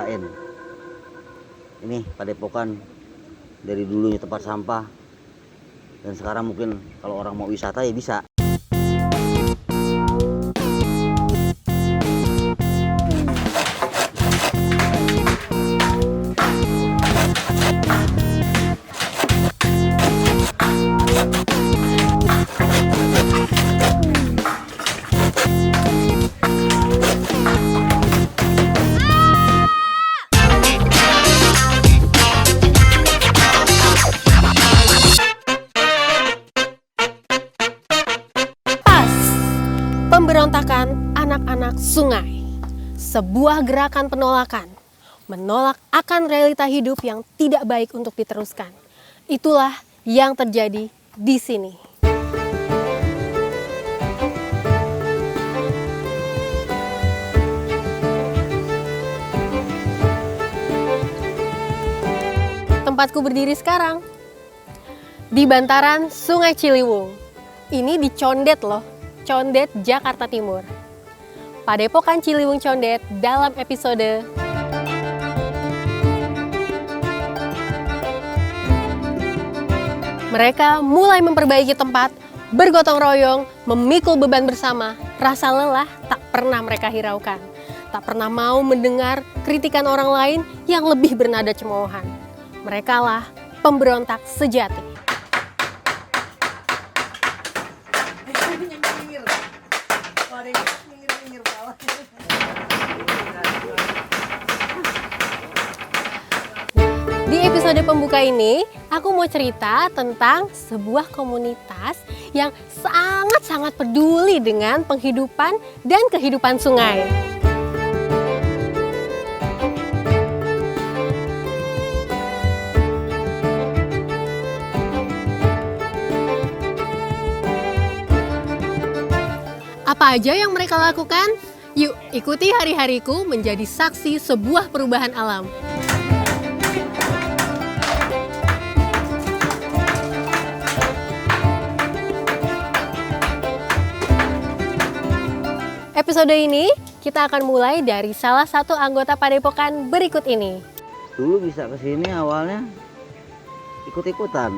ceritain. Ini Padepokan dari dulunya tempat sampah, dan sekarang mungkin kalau orang mau wisata ya bisa. Pemberontakan anak-anak sungai, sebuah gerakan penolakan, menolak akan realita hidup yang tidak baik untuk diteruskan. Itulah yang terjadi di sini. Tempatku berdiri sekarang di bantaran Sungai Ciliwung. Ini di Condet loh. Condet, Jakarta Timur. Padepokan Ciliwung Condet dalam episode mereka mulai memperbaiki tempat, bergotong royong, memikul beban bersama. Rasa lelah tak pernah mereka hiraukan. Tak pernah mau mendengar kritikan orang lain yang lebih bernada cemoohan. Merekalah pemberontak sejati. Di episode pembuka ini, aku mau cerita tentang sebuah komunitas yang sangat-sangat peduli dengan penghidupan dan kehidupan sungai. Apa aja yang mereka lakukan? Yuk, ikuti hari-hariku menjadi saksi sebuah perubahan alam. Episode ini kita akan mulai dari salah satu anggota Padepokan berikut ini. Dulu bisa kesini awalnya ikut-ikutan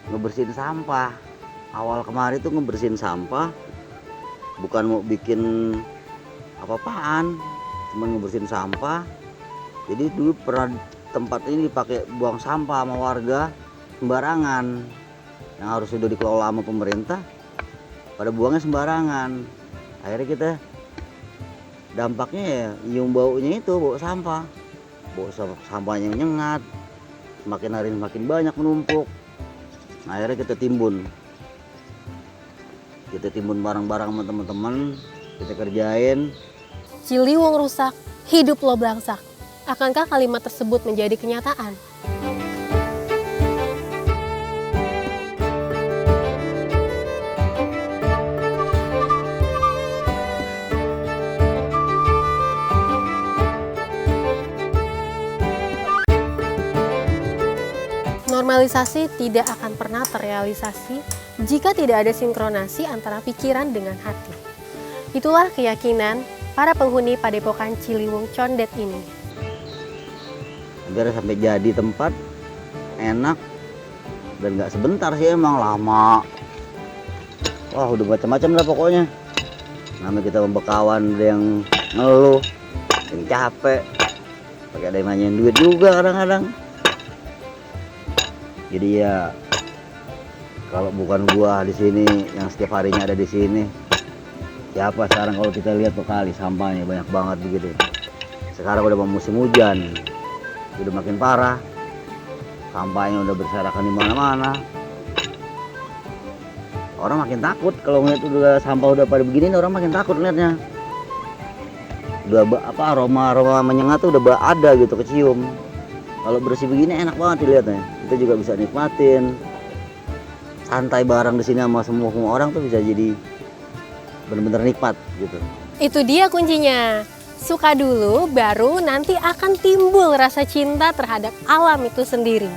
ngebersihin sampah. Awal kemarin tuh ngebersihin sampah, bukan mau bikin apa-apaan, cuma ngebersihin sampah. Jadi dulu pernah tempat ini dipakai buang sampah sama warga sembarangan, yang harus sudah dikelola sama pemerintah, pada buangnya sembarangan. Akhirnya kita dampaknya ya nyium baunya itu, bau sampahnya nyengat, semakin hari semakin banyak menumpuk. Nah, akhirnya kita timbun barang-barang sama teman-teman, kita kerjain. Ciliwung rusak, hidup lo belangsak. Akankah kalimat tersebut menjadi kenyataan? Normalisasi tidak akan pernah terrealisasi jika tidak ada sinkronasi antara pikiran dengan hati. Itulah keyakinan para penghuni Padepokan Ciliwung Condet ini. Biar sampai jadi tempat enak, dan nggak sebentar sih, emang lama. Wah, udah macam-macam lah pokoknya. Namanya kita membekawan, ada yang ngeluh, yang capek, pakai ada yang nanyain duit juga kadang-kadang. Jadi ya kalau bukan gua di sini yang setiap harinya ada di sini, siapa sekarang? Kalau kita lihat kali sampahnya banyak banget begitu. Sekarang udah mau musim hujan, udah makin parah, sampahnya udah berserakan di mana-mana. Orang makin takut kalau ngeliat udah sampah udah pada begini, orang makin takut ngeliatnya. Udah aroma menyengat tuh udah ada gitu, kecium. Kalau bersih begini enak banget dilihatnya. Kita juga bisa nikmatin santai bareng di sini sama semua orang tuh, bisa jadi benar-benar nikmat gitu. Itu dia kuncinya. Suka dulu, baru nanti akan timbul rasa cinta terhadap alam itu sendiri.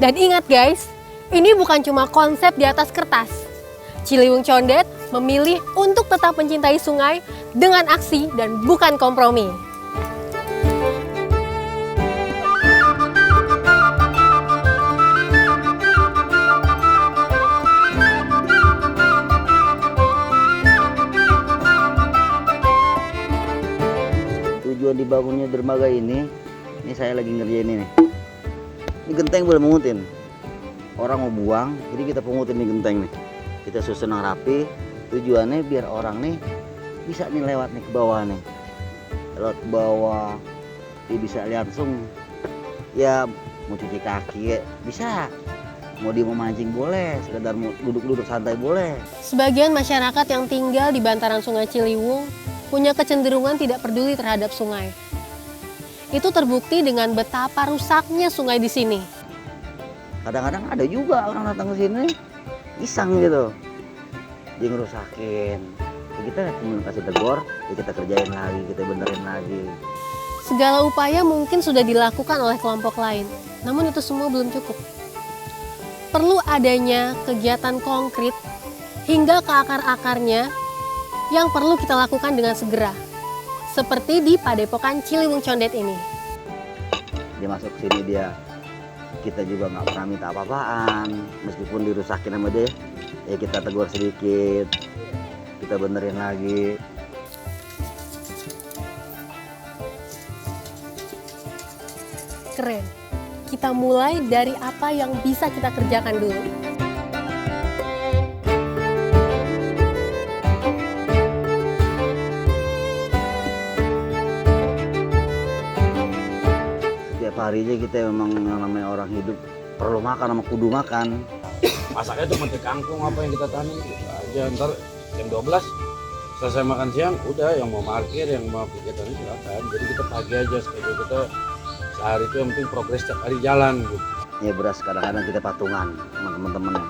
Dan ingat guys, ini bukan cuma konsep di atas kertas. Ciliwung Condet memilih untuk tetap mencintai sungai dengan aksi dan bukan kompromi. Tujuan dibangunnya dermaga ini saya lagi ngerjain ini. Ini genteng boleh mengutin. Orang mau buang, jadi kita pungutin nih genteng nih. Kita susun yang rapi. Tujuannya biar orang nih bisa nih lewat nih ke bawah nih. Lewat ke bawah, dia bisa langsung ya mau cuci kaki bisa. Mau dia mau mancing boleh, sekedar mau duduk-duduk santai boleh. Sebagian masyarakat yang tinggal di bantaran Sungai Ciliwung punya kecenderungan tidak peduli terhadap sungai. Itu terbukti dengan betapa rusaknya sungai di sini. Kadang-kadang ada juga orang datang ke sini iseng gitu, dia ngerusakin. Ya kita cuma kasih tegur, ya kita kerjain lagi, kita benerin lagi. Segala upaya mungkin sudah dilakukan oleh kelompok lain, namun itu semua belum cukup. Perlu adanya kegiatan konkret hingga ke akar-akarnya yang perlu kita lakukan dengan segera. Seperti di Padepokan Ciliwung Condet ini. Dia masuk ke sini kita juga nggak pernah minta apa-apaan, meskipun dirusakin sama dia, ya kita tegur sedikit, kita benerin lagi. Keren. Kita mulai dari apa yang bisa kita kerjakan dulu. Setiap harinya kita memang yang namanya orang hidup perlu makan sama kudu makan. Masaknya cuma di kangkung apa yang kita tanam gitu aja. Ntar jam 12 selesai makan siang, udah yang mau parkir, yang mau kegiatan itu silakan. Jadi kita pagi aja supaya kita sehari itu yang penting progres setiap hari jalan gitu. Ya beras kadang-kadang kita patungan sama teman-teman.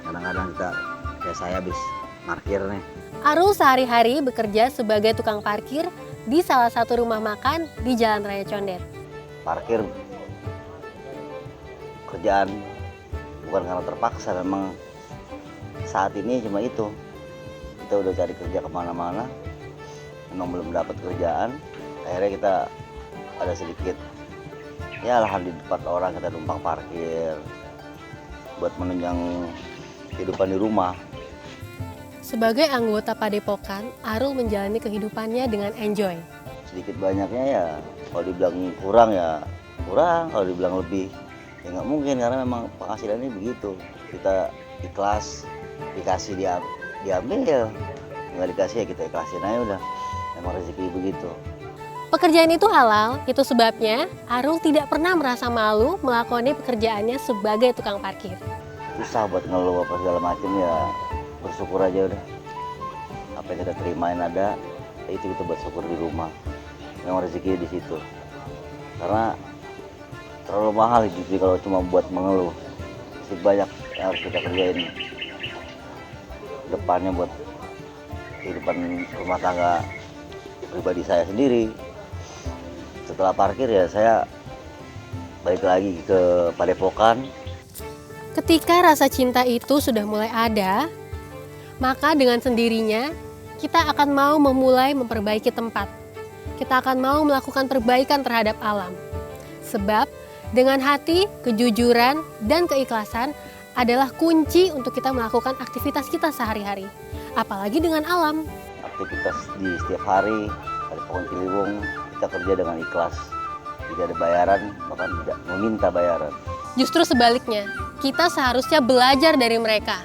Kadang-kadang kita kayak saya habis parkir nih. Arul sehari-hari bekerja sebagai tukang parkir di salah satu rumah makan di Jalan Raya Condet. Parkir kerjaan bukan karena terpaksa, memang saat ini cuma itu. Kita udah cari kerja kemana-mana, memang belum dapat kerjaan. Akhirnya kita ada sedikit ya lahan di depan orang, kita numpang parkir buat menunjang kehidupan di rumah. Sebagai anggota Padepokan, Arul menjalani kehidupannya dengan enjoy. Sedikit banyaknya ya kalau dibilang kurang ya kurang, kalau dibilang lebih ya nggak mungkin, karena memang penghasilannya begitu. Kita ikhlas, dikasih diambil ya, nggak dikasih ya kita ikhlasin aja udah, memang rezeki begitu. Pekerjaan itu halal, itu sebabnya Arul tidak pernah merasa malu melakoni pekerjaannya sebagai tukang parkir. Susah buat ngeluh apa segala macam, ya bersyukur aja udah. Apa yang kita terimain ada, itu kita bersyukur di rumah. Memang rezeki di situ. Karena terlalu mahal hidup kalau cuma buat mengeluh. Masih banyak yang harus kita kerjain depannya buat kehidupan rumah tangga pribadi saya sendiri. Setelah parkir ya saya balik lagi ke Padepokan. Ketika rasa cinta itu sudah mulai ada, maka dengan sendirinya kita akan mau memulai memperbaiki tempat. Kita akan mau melakukan perbaikan terhadap alam. Sebab dengan hati, kejujuran, dan keikhlasan adalah kunci untuk kita melakukan aktivitas kita sehari-hari. Apalagi dengan alam. Aktivitas di setiap hari, Padepokan Ciliwung, kita kerja dengan ikhlas. Tidak ada bayaran, bahkan tidak meminta bayaran. Justru sebaliknya, kita seharusnya belajar dari mereka.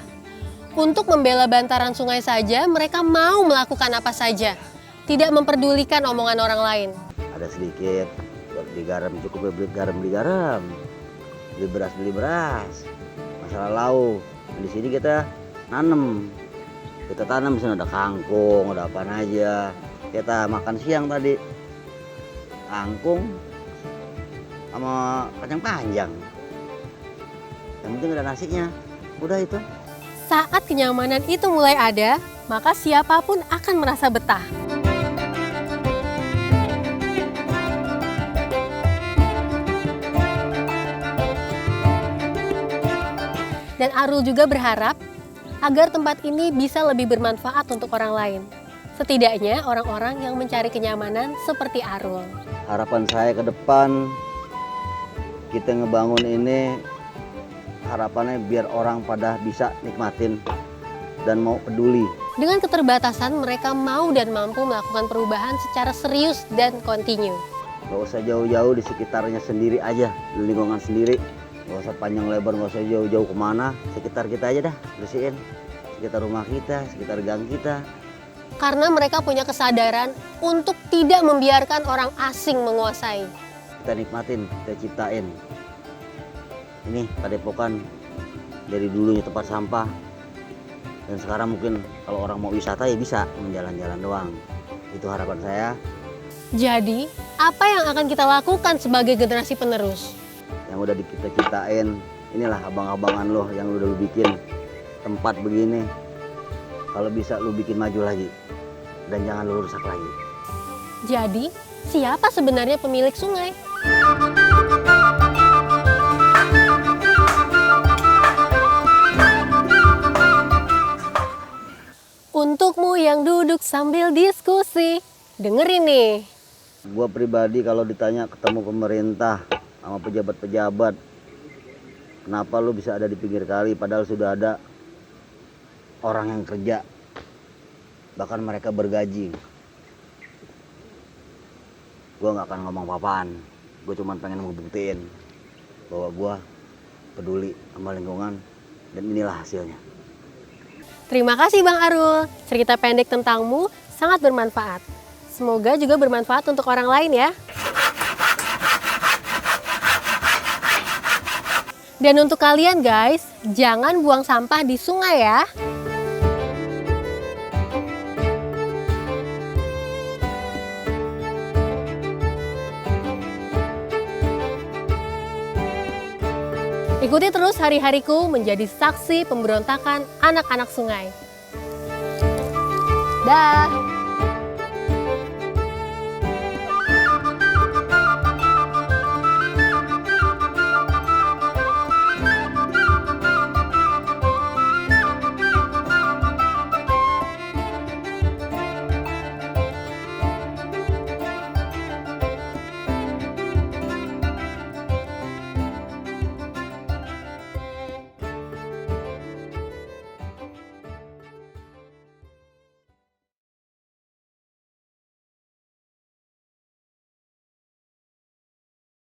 Untuk membela bantaran sungai saja, mereka mau melakukan apa saja. Tidak memperdulikan omongan orang lain. Ada sedikit, buat beli garam, cukup beli garam. Beli beras. Masalah lauk, di sini kita nanam. Kita tanam, di sini ada kangkung, ada apa aja. Kita makan siang tadi, kangkung sama kacang panjang. Yang penting ada nasinya, udah itu. Saat kenyamanan itu mulai ada, maka siapapun akan merasa betah. Dan Arul juga berharap agar tempat ini bisa lebih bermanfaat untuk orang lain. Setidaknya orang-orang yang mencari kenyamanan seperti Arul. Harapan saya ke depan, kita ngebangun ini, harapannya biar orang pada bisa nikmatin dan mau peduli. Dengan keterbatasan, mereka mau dan mampu melakukan perubahan secara serius dan kontinu. Gak usah jauh-jauh, di sekitarnya sendiri aja, di lingkungan sendiri. Gak usah panjang lebar, gak usah jauh-jauh kemana. Sekitar kita aja dah, bersihin. Sekitar rumah kita, sekitar gang kita. Karena mereka punya kesadaran untuk tidak membiarkan orang asing menguasai. Kita nikmatin, kita ciptain. Ini Padepokan dari dulunya tempat sampah. Dan sekarang mungkin kalau orang mau wisata ya bisa jalan-jalan doang. Itu harapan saya. Jadi, apa yang akan kita lakukan sebagai generasi penerus? Yang udah kita ciptain, inilah abang-abangan lo yang udah lu bikin tempat begini. Kalau bisa lu bikin maju lagi. Dan jangan lu rusak lagi. Jadi, siapa sebenarnya pemilik sungai? Untukmu yang duduk sambil diskusi, dengerin nih. Gua pribadi kalau ditanya ketemu pemerintah sama pejabat-pejabat, kenapa lu bisa ada di pinggir kali padahal sudah ada orang yang kerja, bahkan mereka bergaji. Gua nggak akan ngomong apa-apaan, gue cuma pengen ngebuktiin bahwa gua peduli sama lingkungan dan inilah hasilnya. Terima kasih Bang Arul, cerita pendek tentangmu sangat bermanfaat. Semoga juga bermanfaat untuk orang lain ya. Dan untuk kalian guys, jangan buang sampah di sungai ya. Ikuti terus hari-hariku menjadi saksi pemberontakan anak-anak sungai. Dah.